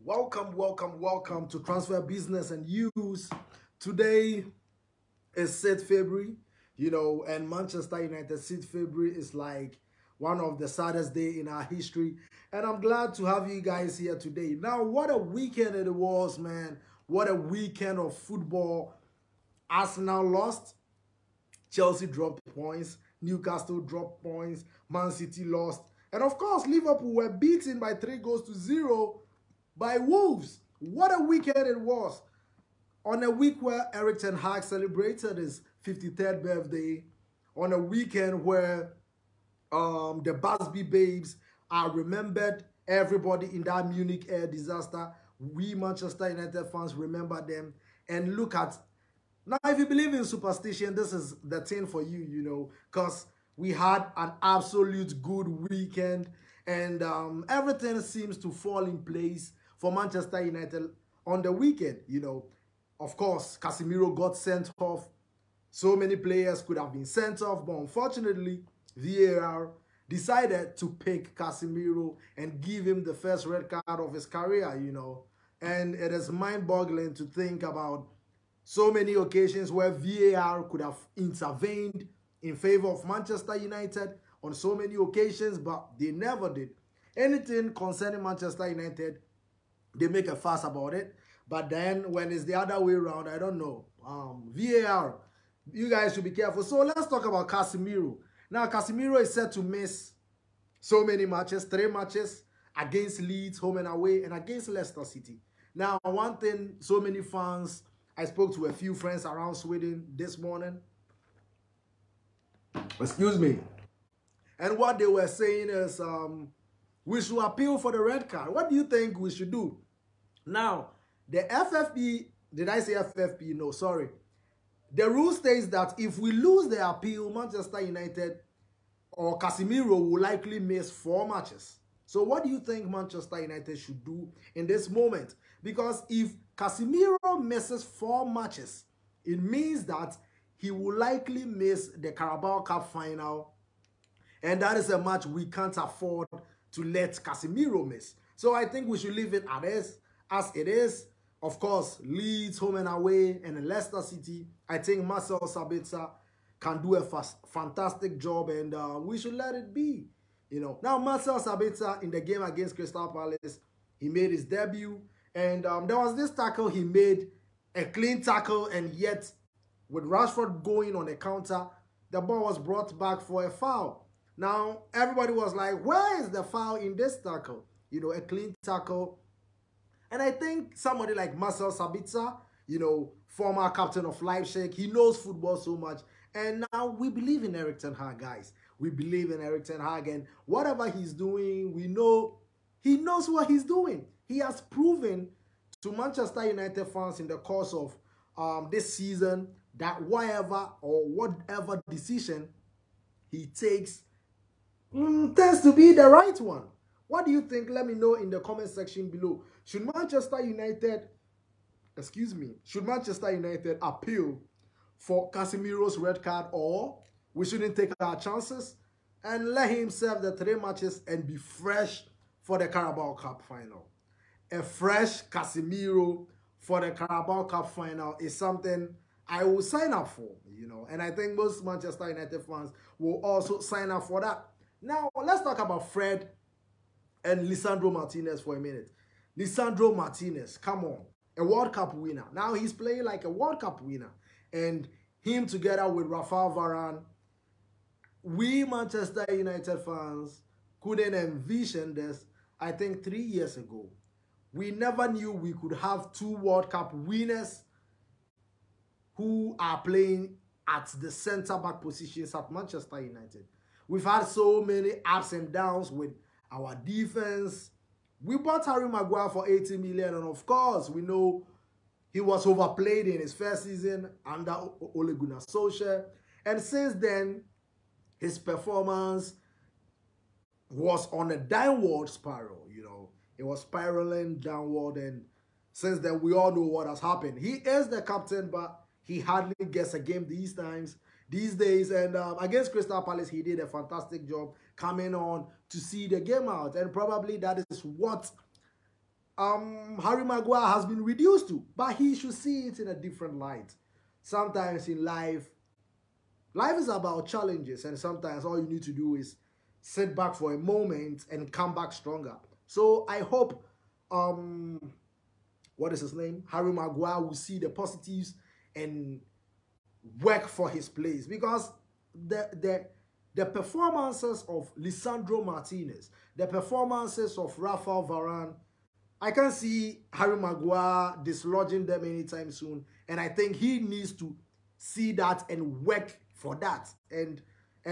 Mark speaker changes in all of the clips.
Speaker 1: Welcome to Transfer Business and Use. Today is 6th February, and Manchester United 6th February is like one of the saddest days in our history. And I'm glad to have you guys here today. Now, what a weekend it was, man. What a weekend of football. Arsenal lost. Chelsea dropped points. Newcastle dropped points. Man City lost. And of course, Liverpool were beaten by 3-0 by Wolves. What a weekend it was. On a week where Erik ten Hag celebrated his 53rd birthday. On a weekend where the Busby babes are remembered. Everybody in that Munich air disaster. We Manchester United fans remember them. And look at... Now, if you believe in superstition, this is the thing for you, because we had an absolute good weekend and everything seems to fall in place for Manchester United on the weekend, Of course, Casemiro got sent off. So many players could have been sent off, but unfortunately, VAR decided to pick Casemiro and give him the first red card of his career, And it is mind-boggling to think about so many occasions where VAR could have intervened in favor of Manchester United on so many occasions, but they never did. Anything concerning Manchester United, they make a fuss about it. But then when it's the other way around, I don't know. VAR, you guys should be careful. So let's talk about Casemiro. Now, Casemiro is set to miss so many matches, 3 matches against Leeds, home and away, and against Leicester City. Now, one thing, so many fans... I spoke to a few friends around Sweden this morning. Excuse me. And what they were saying is we should appeal for the red card. What do you think we should do? Now, the FFP, did I say FFP? No, sorry. The rule states that if we lose the appeal, Manchester United or Casemiro will likely miss 4 matches. So what do you think Manchester United should do in this moment? Because if Casemiro misses 4 matches, it means that he will likely miss the Carabao Cup final. And that is a match we can't afford to let Casemiro miss. So I think we should leave it as it is. Of course, Leeds, home and away, and Leicester City. I think Marcel Sabitzer can do a fantastic job, and we should let it be. Now Marcel Sabitzer in the game against Crystal Palace, he made his debut. And there was this tackle he made, a clean tackle, and yet with Rashford going on a counter, the ball was brought back for a foul. Now, everybody was like, where is the foul in this tackle? A clean tackle. And I think somebody like Marcel Sabitzer, former captain of Leipzig, he knows football so much. And now we believe in Erik ten Hag, guys. We believe in Erik ten Hag, and whatever he's doing, we know he knows what he's doing. He has proven to Manchester United fans in the course of this season that whatever decision he takes tends to be the right one. What do you think? Let me know in the comment section below. Should Manchester United appeal for Casemiro's red card, or we shouldn't take our chances and let him serve the 3 matches and be fresh for the Carabao Cup final? A fresh Casemiro for the Carabao Cup final is something I will sign up for, And I think most Manchester United fans will also sign up for that. Now, let's talk about Fred and Lisandro Martinez for a minute. Lisandro Martinez, come on, a World Cup winner. Now he's playing like a World Cup winner. And him together with Rafael Varane, we Manchester United fans couldn't envision this, I think, 3 years ago. We never knew we could have 2 World Cup winners who are playing at the centre-back positions at Manchester United. We've had so many ups and downs with our defense. We bought Harry Maguire for 80 million, and of course, we know he was overplayed in his first season under Ole Gunnar Solskjaer. And since then, his performance was on a downward spiral, It was spiraling downward, and since then, we all know what has happened. He is the captain, but he hardly gets a game these days. And against Crystal Palace, he did a fantastic job coming on to see the game out. And probably that is what Harry Maguire has been reduced to, but he should see it in a different light. Sometimes in life is about challenges, and sometimes all you need to do is sit back for a moment and come back stronger. So I hope what is his name? Harry Maguire will see the positives and work for his place, because the performances of Lisandro Martinez, the performances of Rafael Varane, I can't see Harry Maguire dislodging them anytime soon. And I think he needs to see that and work for that, and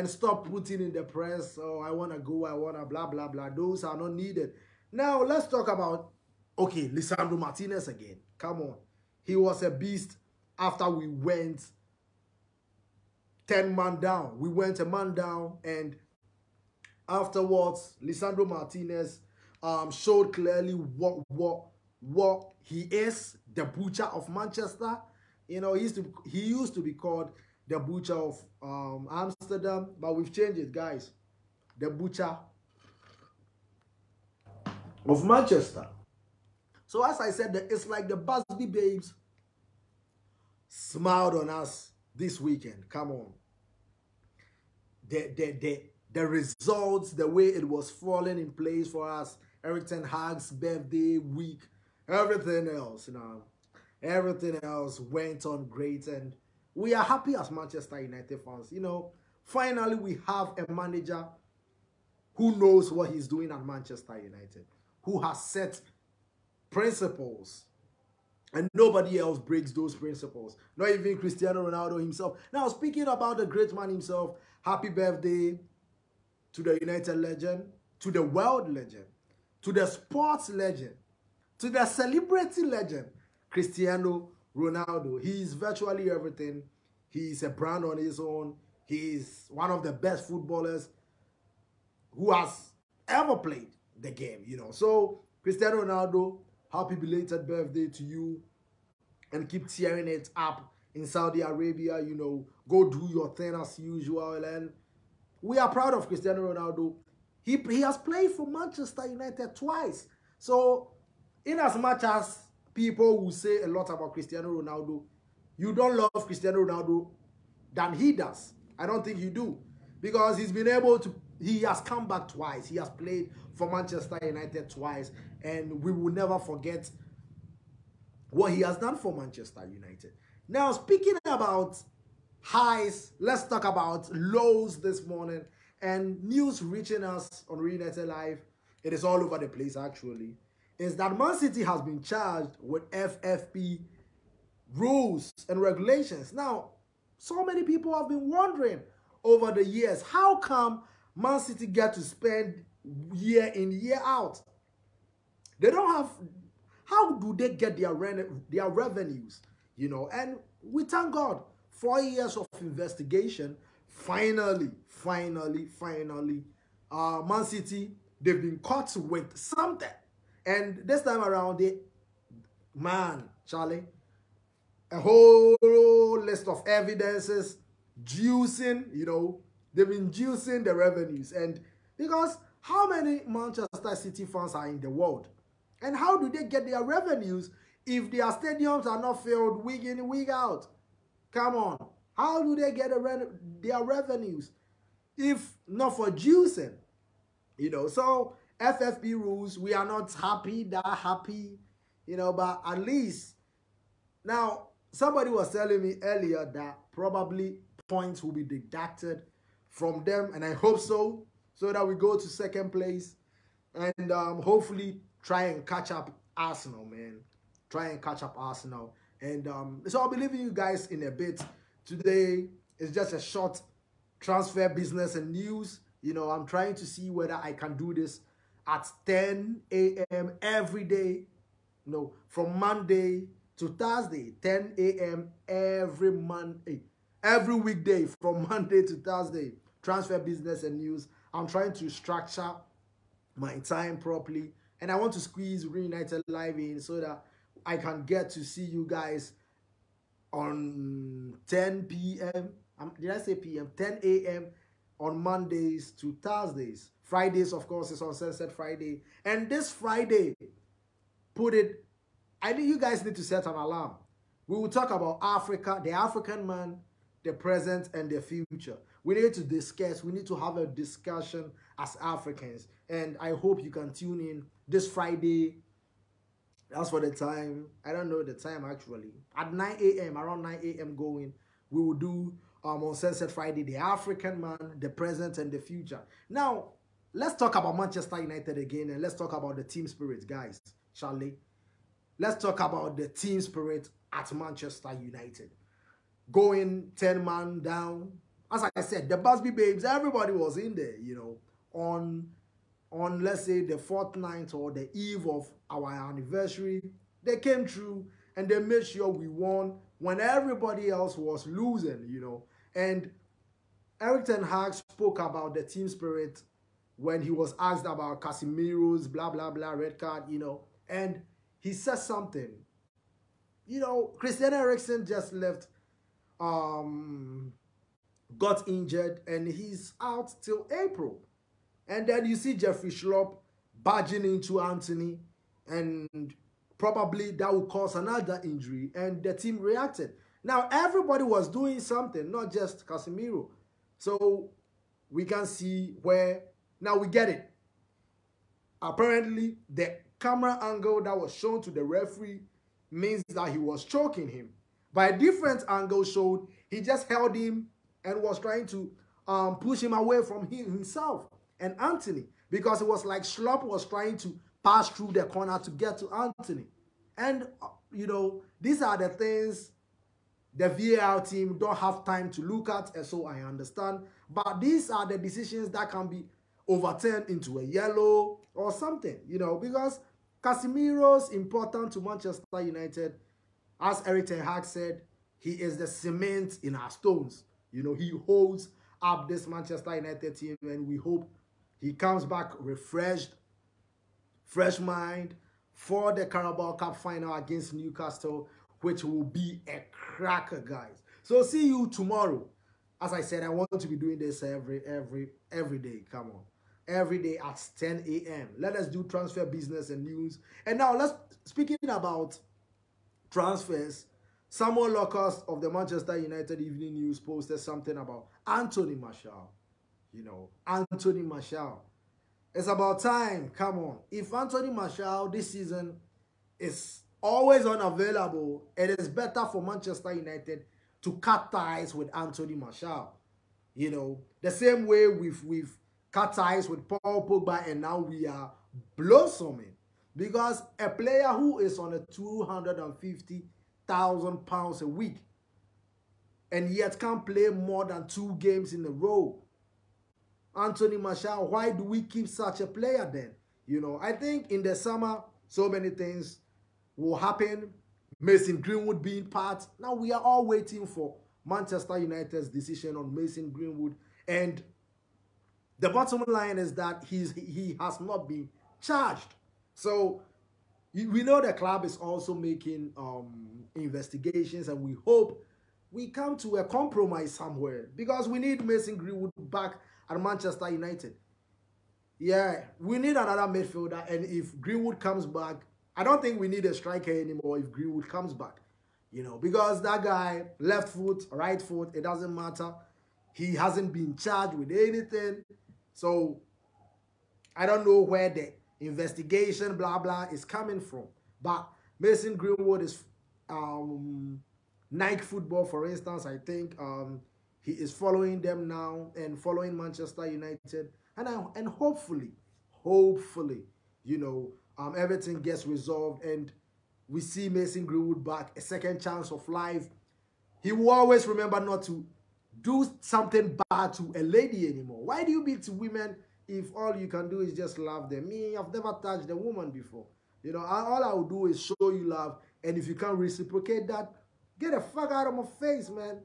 Speaker 1: stop putting in the press, oh, I want to go, I want to blah, blah, blah. Those are not needed. Now, let's talk about, okay, Lisandro Martinez again. Come on. He was a beast after we went 10 man down. We went a man down, and afterwards, Lisandro Martinez showed clearly what he is, the butcher of Manchester. You know, he used to be called the butcher of Amsterdam, but we've changed it, guys. The butcher of Manchester. So as I said, it's like the Busby babes smiled on us this weekend. Come on. The results, the way it was falling in place for us, Eric Ten Hag's birthday week, everything else, you know, everything else went on great, and we are happy as Manchester United fans. You know, finally we have a manager who knows what he's doing at Manchester United, who has set principles, and nobody else breaks those principles, not even Cristiano Ronaldo himself. Now, speaking about the great man himself, happy birthday to the United legend, to the world legend, to the sports legend, to the celebrity legend, Cristiano Ronaldo. He is virtually everything. He is a brand on his own. He is one of the best footballers who has ever played the game, you know. So, Cristiano Ronaldo, happy belated birthday to you, and keep tearing it up in Saudi Arabia. You know, go do your thing as usual, and we are proud of Cristiano Ronaldo. He has played for Manchester United twice. So, in as much as people will say a lot about Cristiano Ronaldo, you don't love Cristiano Ronaldo than he does. I don't think you do, because he's been able to, he has come back twice. He has played for Manchester United twice, and we will never forget what he has done for Manchester United. Now, speaking about highs, let's talk about lows this morning, and news reaching us on Reunited Live. It is all over the place, actually. Is that Man City has been charged with FFP rules and regulations. Now, so many people have been wondering over the years, how come Man City get to spend year in, year out? They don't have, how do they get their revenues? You know, and we thank God, 4 years of investigation, finally, Man City, they've been caught with something. And this time around, Charlie, a whole list of evidences, juicing, you know, they've been juicing the revenues. And because how many Manchester City fans are in the world? And how do they get their revenues if their stadiums are not filled week in, week out? Come on. How do they get their revenues if not for juicing? You know, so FFP rules, we are not that happy, you know, but at least now somebody was telling me earlier that probably points will be deducted from them, and I hope so that we go to second place and hopefully try and catch up Arsenal, man. Try and catch up Arsenal. And so I'll be leaving you guys in a bit. Today is just a short transfer business and news. You know, I'm trying to see whether I can do this at 10 a.m. every day. You know, from Monday to Thursday, 10 a.m. every weekday from Monday to Thursday. Transfer business and news. I'm trying to structure my time properly, and I want to squeeze Reunited Live in so that I can get to see you guys on 10 p.m. Did I say p.m.? 10 a.m. on Mondays to Thursdays. Fridays, of course, is on Sunset Friday. And this Friday, put it. I think you guys need to set an alarm. We will talk about Africa, the African man, the present, and the future. We need to discuss, we need to have a discussion as Africans. And I hope you can tune in this Friday. As for the time, I don't know the time actually. At 9 a.m., around 9 a.m. going, we will do on Sunset Friday, the African man, the present, and the future. Now, let's talk about Manchester United again, and let's talk about the team spirit, guys. Charlie, let's talk about the team spirit at Manchester United. Going 10-man down. As I said, the Busby Babes, everybody was in there, you know, on let's say the fortnight or the eve of our anniversary. They came through and they made sure we won when everybody else was losing, you know. And Erik ten Hag spoke about the team spirit when he was asked about Casemiro's blah blah blah red card, you know, and he said something. You know, Christian Eriksen just left, got injured, and he's out till April. And then you see Jeffrey Schlupp barging into Anthony, and probably that will cause another injury, and the team reacted. Now, everybody was doing something, not just Casemiro. So we can see where, now we get it. Apparently, the camera angle that was shown to the referee means that he was choking him. But a different angle showed he just held him and was trying to push him away from himself and Anthony, because it was like Schlupp was trying to pass through the corner to get to Anthony. And, you know, these are the things the VAR team don't have time to look at, and so I understand. But these are the decisions that can be overturned into a yellow or something, you know, because Casemiro's important to Manchester United. As Erik ten Hag said, he is the cement in our stones. You know, he holds up this Manchester United team, and we hope he comes back refreshed, fresh mind for the Carabao Cup final against Newcastle, which will be a cracker, guys. So see you tomorrow. As I said, I want to be doing this every day. Come on. Every day at 10 a.m. Let us do transfer business and news. And now speaking about transfers, Samuel Locust of the Manchester United Evening News posted something about Anthony Martial. You know, Anthony Martial. It's about time. Come on. If Anthony Martial this season is always unavailable, it is better for Manchester United to cut ties with Anthony Martial. You know, the same way we've cut ties with Paul Pogba, and now we are blossoming. Because a player who is on a £250,000 a week and yet can't play more than 2 games in a row, Anthony Martial, why do we keep such a player then? You know, I think in the summer, so many things will happen. Mason Greenwood being part. Now we are all waiting for Manchester United's decision on Mason Greenwood. And the bottom line is that he has not been charged. So we know the club is also making investigations, and we hope we come to a compromise somewhere, because we need Mason Greenwood back at Manchester United. Yeah, we need another midfielder, and if Greenwood comes back, I don't think we need a striker anymore if Greenwood comes back. You know, because that guy, left foot, right foot, it doesn't matter. He hasn't been charged with anything. So I don't know where the investigation, blah, blah, is coming from. But Mason Greenwood is Nike Football, for instance. I think he is following them now and following Manchester United. And hopefully, you know, everything gets resolved and we see Mason Greenwood back, a second chance of life. He will always remember not to do something bad to a lady anymore. Why do you beat women if all you can do is just love them? Me, I've never touched a woman before. You know, all I will do is show you love, and if you can't reciprocate that, get the fuck out of my face, man.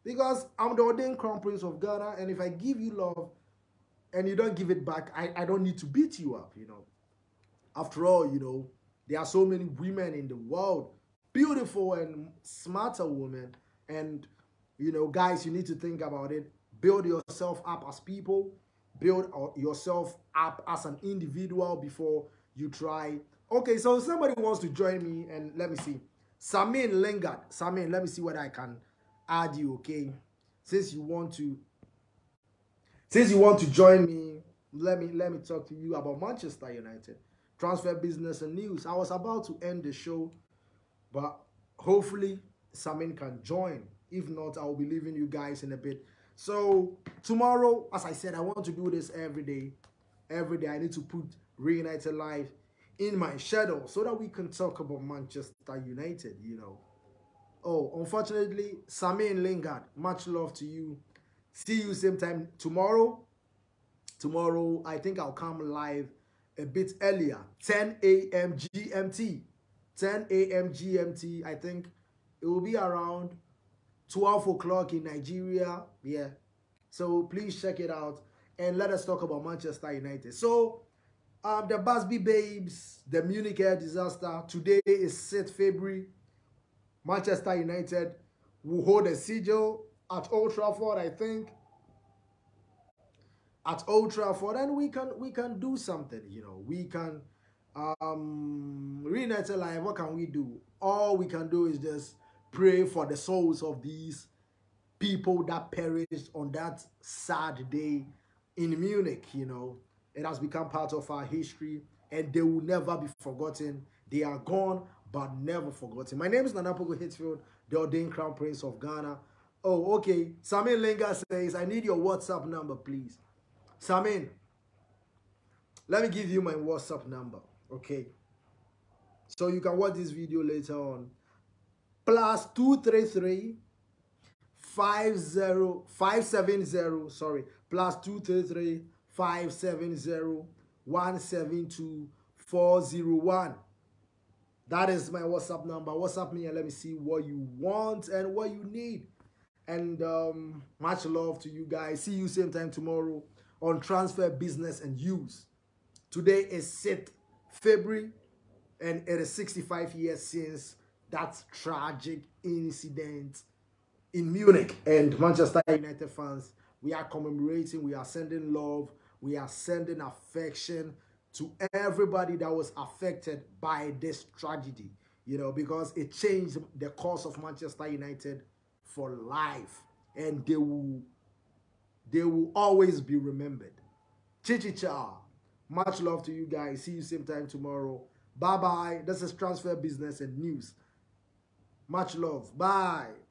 Speaker 1: Because I'm the ordained crown prince of Ghana, and if I give you love and you don't give it back, I don't need to beat you up, you know. After all, you know, there are so many women in the world, beautiful and smarter women, and, you know, guys, you need to think about it. Build yourself up as people. Build yourself up as an individual before you try. Okay, so somebody wants to join me, and let me see. Samin Lingard. Samin, let me see what I can add you, okay? Since you want to join me, let me talk to you about Manchester United. Transfer business and news. I was about to end the show, but hopefully Samin can join. If not, I will be leaving you guys in a bit. So tomorrow, as I said, I want to do this every day. Every day I need to put Reunited Live in my schedule so that we can talk about Manchester United, you know. Oh, unfortunately, Samin Lingard, much love to you. See you same time tomorrow. Tomorrow, I think I'll come live a bit earlier, 10 a.m. GMT. 10 a.m. GMT. I think it will be around 12 o'clock in Nigeria. Yeah. So please check it out and let us talk about Manchester United. So, the Busby Babes, the Munich air disaster. Today is 6th February. Manchester United will hold a sigil at Old Trafford, I think. At Old Trafford, and we can do something, you know. We can Reunited Live, what can we do? All we can do is just pray for the souls of these people that perished on that sad day in Munich, you know. It has become part of our history and they will never be forgotten. They are gone but never forgotten. My name is Nanapogo Hitfield, the ordained Crown Prince of Ghana. Oh, okay. Samin Lenga says, I need your WhatsApp number, please. Samin, let me give you my WhatsApp number, okay? So you can watch this video later on. Plus 233 570, sorry, plus 233 570 172 401. That is my WhatsApp number. WhatsApp me and let me see what you want and what you need. And much love to you guys. See you same time tomorrow on Transfer Business and Use. Today is 6th February and it is 65 years since that tragic incident in Munich. And Manchester United fans, we are commemorating, we are sending love, we are sending affection to everybody that was affected by this tragedy, you know, because it changed the course of Manchester United for life, and they will always be remembered. Chichicha. Much love to you guys. See you same time tomorrow. Bye bye. This is Transfer Business and News. Much love. Bye.